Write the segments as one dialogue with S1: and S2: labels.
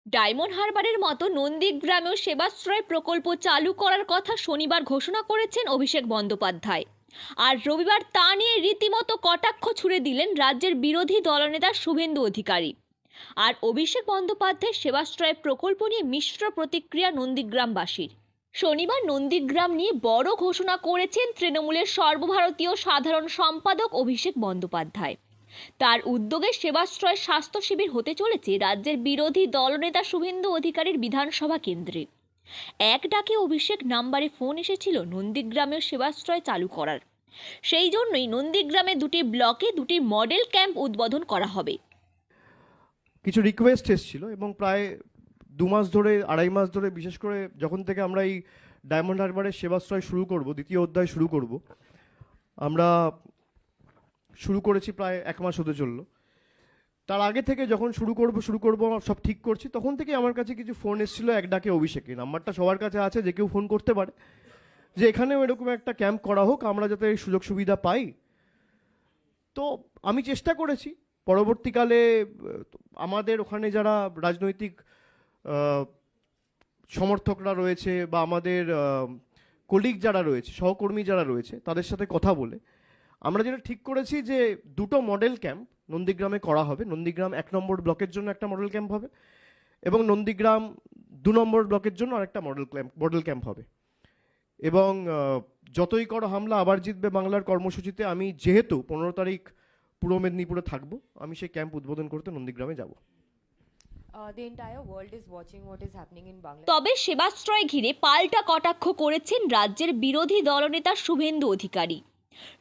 S1: Diamond হারবারের মতো নন্দীগ্রামেও সেবাশ্রয় প্রকল্প চালু করার কথা শনিবার ঘোষণা করেছেন অভিষেক বন্দ্যোপাধ্যায়। আর রবিবার তা নিয়ে রীতিমতো কটাক্ষ ছুড়ে দিলেন রাজ্যের বিরোধী দলনেতা শুভেন্দু অধিকারী। আর অভিষেক বন্দ্যোপাধ্যায়ের সেবাশ্রয় প্রকল্প নিয়ে মিশ্র প্রতিক্রিয়া নন্দীগ্রামবাসীর। শনিবার নন্দীগ্রাম নিয়ে বড় ঘোষণা করেছেন তৃণমূলের সর্বভারতীয় সাধারণ সম্পাদক অভিষেক বন্দ্যোপাধ্যায়। তার উদ্যোগে সেবাশ্রয় স্বাস্থ্য শিবির হতে চলেছে রাজ্যের বিরোধী দলনেতা শুভেন্দু অধিকারীর বিধানসভা কেন্দ্রে। এক ডাকে অভিষেক নাম্বারে ফোন এসেছিল নন্দীগ্রামেও সেবাশ্রয় চালু করার। সেই জন্যই নন্দীগ্রামে দুটি ব্লকে দুটি মডেল ক্যাম্প উদ্বোধন করা হবে।
S2: কিছু রিকোয়েস্ট এসেছিল এবং প্রায় 2 মাস ধরে, 2.5 মাস ধরে, বিশেষ করে যখন থেকে আমরা এই ডায়মন্ড হারবারের সেবাশ্রয় শুরু করব, দ্বিতীয় অধ্যায় শুরু করব, আমরা শুরু করেছি প্রায় 1 মাস হতে চললো। তার আগে থেকে যখন শুরু করব সব ঠিক করছি, তখন থেকে আমার কাছে কিছু ফোন এসেছিলো এক ডাকে অভিষেকের। নাম্বারটা সবার কাছে আছে, যে কেউ ফোন করতে পারে, যে এখানেও এরকম একটা ক্যাম্প করা হোক, আমরা যাতে এই সুযোগ সুবিধা পাই। তো আমি চেষ্টা করেছি পরবর্তীকালে আমাদের ওখানে যারা রাজনৈতিক সমর্থকরা রয়েছে বা আমাদের কলিগ যারা রয়েছে, সহকর্মী যারা রয়েছে, তাদের সাথে কথা বলে আমরা যেটা ঠিক করেছি যে দুটো মডেল ক্যাম্প নন্দীগ্রামে করা হবে। নন্দীগ্রাম 1 নম্বর ব্লকের জন্য একটা মডেল ক্যাম্প হবে এবং নন্দীগ্রাম 2 নম্বর ব্লকের জন্য আরেকটা মডেল ক্যাম্প হবে। এবং যতই করো হামলা আবার জিতবে বাংলার কর্মসূচিতে আমি যেহেতু 15 তারিখ পূর্ব মেদিনীপুরে থাকবো, আমি সেই ক্যাম্প উদ্বোধন করতে নন্দীগ্রামে যাব।
S3: The entire world is watching what is happening in Bangladesh.
S1: তবে সেবাশ্রয় ঘিরে পাল্টা কটাক্ষ করেছেন রাজ্যের বিরোধী দলনেতা শুভেন্দু অধিকারী।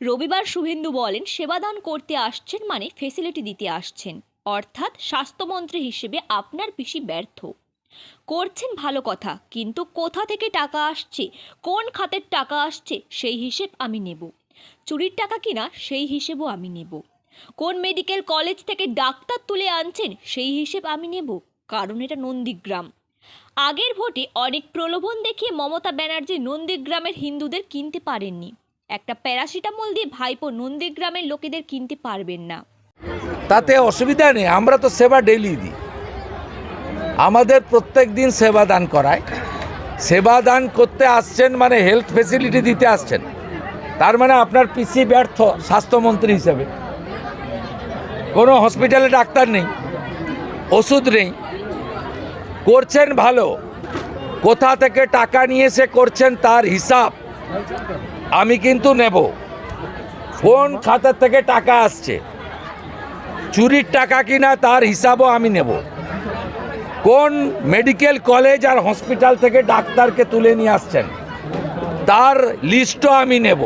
S1: রবিবার শুভেন্দু বলেন, সেবাদান করতে আসছেন মানে ফেসিলিটি দিতে আসছেন, অর্থাৎ স্বাস্থ্যমন্ত্রী হিসেবে আপনার পিসি ব্যর্থ। করছেন ভালো কথা, কিন্তু কোথা থেকে টাকা আসছে, কোন খাতের টাকা আসছে সেই হিসেব আমি নেব। চুরির টাকা কিনা সেই হিসেবও আমি নেব। কোন মেডিকেল কলেজ থেকে ডাক্তার তুলে আনছেন সেই হিসেব আমি নেব, কারণ এটা নন্দীগ্রাম। আগের ভোটে অনেক প্রলোভন দেখিয়ে মমতা ব্যানার্জি নন্দীগ্রামের হিন্দুদের কিনতে পারেননি। একটা প্যারাসিটামল দিয়ে ভাইপো নন্দীগ্রামের লোকেদের কিনতে পারবেন না।
S4: তাতে অসুবিধা নেই, আমরা তো সেবা ডেইলি দিই, আমাদের প্রত্যেক দিন সেবা দান করায়। সেবা দান করতে আসছেন মানে হেলথ ফেসিলিটি দিতে আসছেন, তার মানে আপনার পিসি ব্যর্থ স্বাস্থ্যমন্ত্রী হিসেবে। কোনো হসপিটালে ডাক্তার নেই, ওষুধ নেই, করছেন ভালো, কোথা থেকে টাকা নিয়ে এসে করছেন তার হিসাব আমি কিন্তু নেব। কোন খাতা থেকে টাকা আসছে, চুরির টাকা কিনা তার হিসাবও আমি নেব। কোন মেডিকেল কলেজ আর হসপিটাল থেকে ডাক্তারকে তুলে নিয়ে আসছেন তার লিস্টও আমি নেব,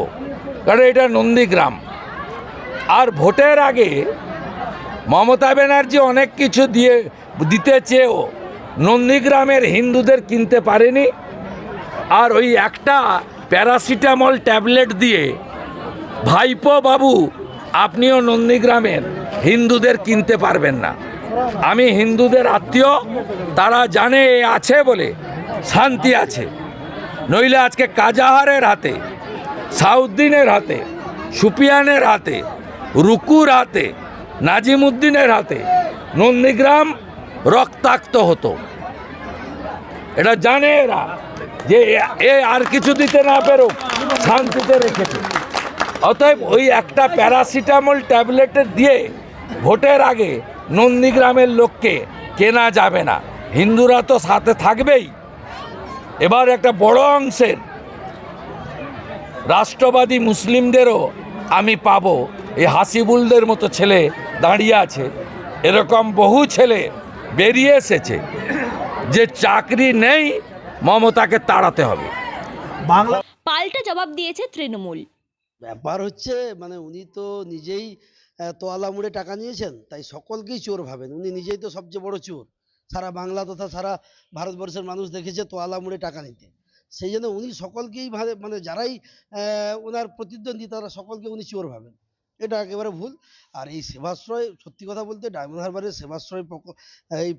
S4: কারণ এটা নন্দীগ্রাম। আর ভোটের আগে মমতা ব্যানার্জি অনেক কিছু দিতে চেয়েও নন্দীগ্রামের হিন্দুদের কিনতে পারেনি। আর ওই একটা প্যারাসিটামল ট্যাবলেট দিয়ে ভাইপো বাবু আপনিও নন্দীগ্রামের হিন্দুদের কিনতে পারবেন না। আমি হিন্দুদের আত্মীয়, তারা জানে আছে বলে শান্তি আছে, নইলে আজকে কাজাহারের হাতে, সাউদ্দিনের হাতে, সুপিয়ানের হাতে, রুকুর হাতে, নাজিমুদ্দিনের হাতে নন্দীগ্রাম রক্তাক্ত হতো। এটা জানে এরা যে এ আর কিছু দিতে না পেরো শান্তিতে রেখেছে। অতএব ওই একটা প্যারাসিটামল ট্যাবলেটের দিয়ে ভোটের আগে নন্দীগ্রামের লোককে কেনা যাবে না। হিন্দুরা তো সাথে থাকবেই। এবার একটা বড় অংশের রাষ্ট্রবাদী মুসলিমদেরও আমি পাবো। এই হাসিবুলদের মতো ছেলে দাঁড়িয়ে আছে, এরকম বহু ছেলে বেরিয়ে এসেছে যে চাকরি নেই, মমতাকে তাড়াতে হবে।
S5: বাংলা
S1: পাল্টা জবাব দিয়েছে তৃণমূল।
S5: ব্যাপার হচ্ছে মানে উনি তো নিজেই তোয়ালা মুড়ে টাকা নিয়েছেন, তাই সকলকেই চোর ভাবেন। উনি নিজেই তো সবচেয়ে বড় চোর। সারা বাংলা তথা সারা ভারতবর্ষের মানুষ দেখেছে তোয়ালা মুড়ে টাকা নিতে। সেই জন্য উনি সকলকেই মানে যারাই ওনার প্রতিদ্বন্দ্বী তারা সকলকে উনি চোর ভাবেন। এটা একেবারে ভুল। আর এই সেবাশ্রয়, সত্যি কথা বলতে ডায়মন্ড হারবারের সেবাশ্রয় এই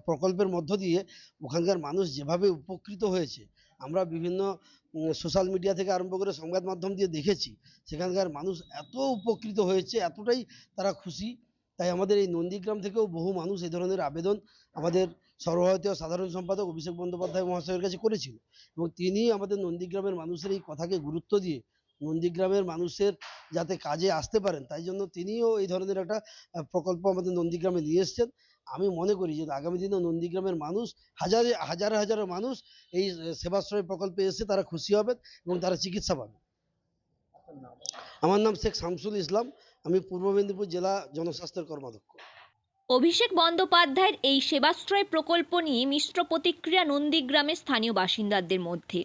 S5: প্রকল্পের মধ্য দিয়ে ওখানকার মানুষ যেভাবে উপকৃত হয়েছে, আমরা বিভিন্ন সোশ্যাল মিডিয়া থেকে আরম্ভ করে সংবাদ মাধ্যম দিয়ে দেখেছি, সেখানকার মানুষ এত উপকৃত হয়েছে, এতটাই তারা খুশি। তাই আমাদের এই নন্দীগ্রাম থেকেও বহু মানুষ এই ধরনের আবেদন আমাদের সর্বভারতীয় সাধারণ সম্পাদক অভিষেক বন্দ্যোপাধ্যায় মহাশয়ের কাছে করেছিল, এবং তিনি আমাদের নন্দীগ্রামের মানুষের এই কথাকে গুরুত্ব দিয়ে নন্দীগ্রামের মানুষের যাতে কাজে আসতে পারেন তাই জন্য তিনিও এই ধরনের একটা প্রকল্প আমাদের নন্দীগ্রামে নিয়ে এসছেন। আমি মনে করি যে আগামী দিনে নন্দীগ্রামের মানুষ হাজার হাজার মানুষ এই সেবাশ্রয় প্রকল্পে এসে তারা খুশি হবেন এবং তারা চিকিৎসা পাবেন। আমার নাম শেখ শামসুল ইসলাম, আমি পূর্ব মেদিনীপুর জেলা জনস্বাস্থ্যের কর্মাধ্যক্ষ।
S1: অভিষেক বন্দ্যোপাধ্যায়ের এই সেবাশ্রয় প্রকল্প নিয়ে মিশ্র প্রতিক্রিয়া নন্দীগ্রামের স্থানীয় বাসিন্দাদের মধ্যে।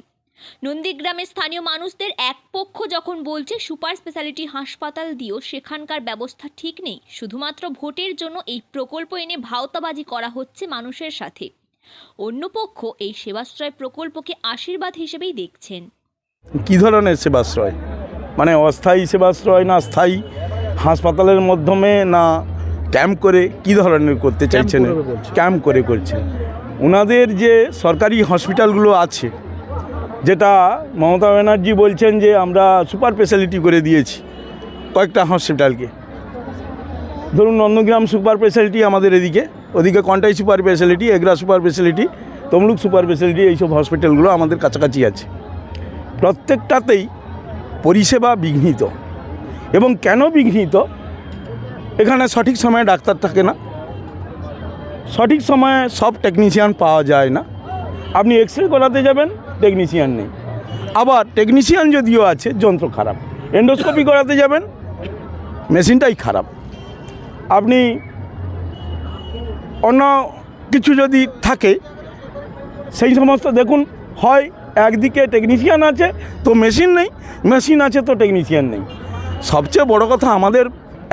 S1: নন্দীগ্রামের স্থানীয় মানুষদের এক পক্ষ যখন বলছে সুপার স্পেশালিটি হাসপাতাল দিয়েও সেখানকার ব্যবস্থা ঠিক নেই, শুধুমাত্র ভোটের জন্য এই প্রকল্প এনে ভাওতাবাজি করা হচ্ছে মানুষের সাথে, অন্য পক্ষ এই সেবাশ্রয় প্রকল্পকে আশীর্বাদ হিসেবেই দেখছেন।
S6: কী ধরনের সেবাশ্রয়, মানে অস্থায়ী সেবাশ্রয় না স্থায়ী হাসপাতালের মাধ্যমে না ক্যাম্প করে কী ধরনের করতে চাইছেন? ক্যাম্প করে করছেন। ওনাদের যে সরকারি হসপিটালগুলো আছে, যেটা মমতা ব্যানার্জি বলছেন যে আমরা সুপার স্পেশালিটি করে দিয়েছি কয়েকটা হসপিটালকে, ধরুন নন্দগ্রাম সুপার স্পেশালিটি আমাদের এদিকে, ওদিকে Contai super speciality, Egra super speciality, Tamluk super speciality, এইসব হসপিটালগুলো আমাদের কাছাকাছি আছে। প্রত্যেকটাতেই পরিষেবা বিঘ্নিত। এবং কেন বিঘ্নিত? এখানে সঠিক সময়ে ডাক্তার থাকে না, সঠিক সময়ে সব টেকনিশিয়ান পাওয়া যায় না। আপনি এক্স রে করাতে যাবেন, টেকনিশিয়ান নেই, আবার টেকনিশিয়ান যদিও আছে যন্ত্র খারাপ। এন্ডোস্কোপি করাতে যাবেন, মেশিনটাই খারাপ। আপনি অন্য কিছু যদি থাকে সেই সমস্ত দেখুন, হয় একদিকে টেকনিশিয়ান আছে তো মেশিন নেই, মেশিন আছে তো টেকনিশিয়ান নেই। সবচেয়ে বড় কথা, আমাদের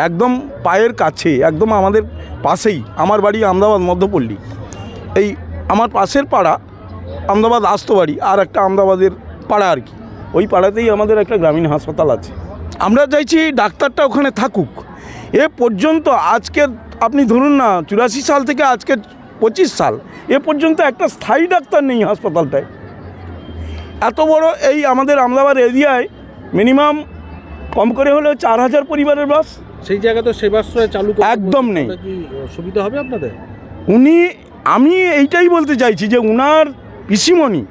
S6: একদম পায়ের কাছে, একদম আমাদের পাশেই, আমার বাড়ি আমদাবাদ মধ্যপল্লী, এই আমার পাশের পাড়া আমদাবাদ আসতো বাড়ি, আর একটা আমদাবাদের পাড়া আর কি, ওই পাড়াতেই আমাদের একটা গ্রামীণ হাসপাতাল আছে। আমরা চাইছি ডাক্তারটা ওখানে থাকুক। এ পর্যন্ত আজকের আপনি ধরুন না 84 সাল থেকে আজকের 25 সাল এ পর্যন্ত একটা স্থায়ী ডাক্তার নেই হাসপাতালটায়। এত বড় এই আমাদের আমদাবাদ এরিয়ায় মিনিমাম কম করে হলেও 4000 পরিবারের বাস।
S7: সেই জায়গায় তো সেবাশ্রয় চালু
S6: একদম নেই।
S7: কি সুবিধা হবে আপনাদের?
S6: আমি এইটাই বলতে চাইছি যে উনার পিসিমণি,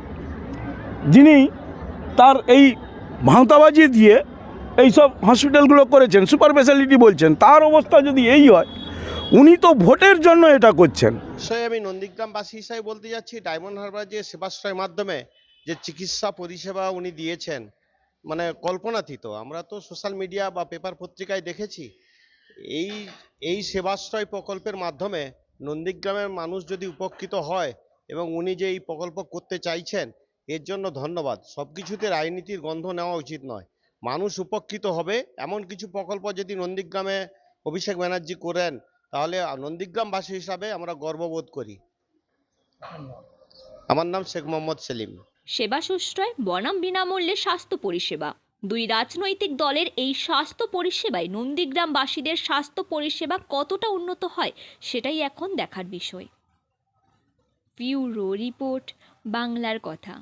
S6: যিনি তার এই ভাওতাবাজি দিয়ে এইসব হসপিটালগুলো করেছেন, সুপার স্পেশালিটি বলছেন, তার অবস্থা যদি এই হয়, উনি তো ভোটের জন্য এটা করছেন।
S8: বিষয়ে আমি নন্দীগ্রামবাসী হিসাবে বলতে যাচ্ছি, ডায়মন্ড হারবার যে সেবাশ্রয়ের মাধ্যমে যে চিকিৎসা পরিষেবা উনি দিয়েছেন, মানে কল্পনাতীত। আমরা তো সোশ্যাল মিডিয়া বা পেপার পত্রিকায় দেখেছি। এই সেবাশ্রয় প্রকল্পের মাধ্যমে নন্দীগ্রামের মানুষ যদি উপকৃত হয়, এবং উনি যে এই প্রকল্প করতে চাইছেন, এর জন্য ধন্যবাদ। সব কিছুতে রাজনীতির গন্ধ নেওয়া উচিত নয়। মানুষ উপকৃত হবে এমন কিছু প্রকল্প যদি নন্দীগ্রামে অভিষেক ব্যানার্জি করেন, তাহলে নন্দীগ্রামবাসী হিসাবে আমরা গর্ববোধ করি। আমার নাম শেখ মোহাম্মদ সেলিম।
S1: সেবা সুশ্রয় বনাম বিনামূল্যে স্বাস্থ্য পরিষেবা, দুই রাজনৈতিক দলের এই স্বাস্থ্য পরিষেবায় নন্দীগ্রামবাসীদের স্বাস্থ্য পরিষেবা কতটা উন্নত হয় সেটাই এখন দেখার বিষয়। ব্যুরো রিপোর্ট, বাংলার কথা।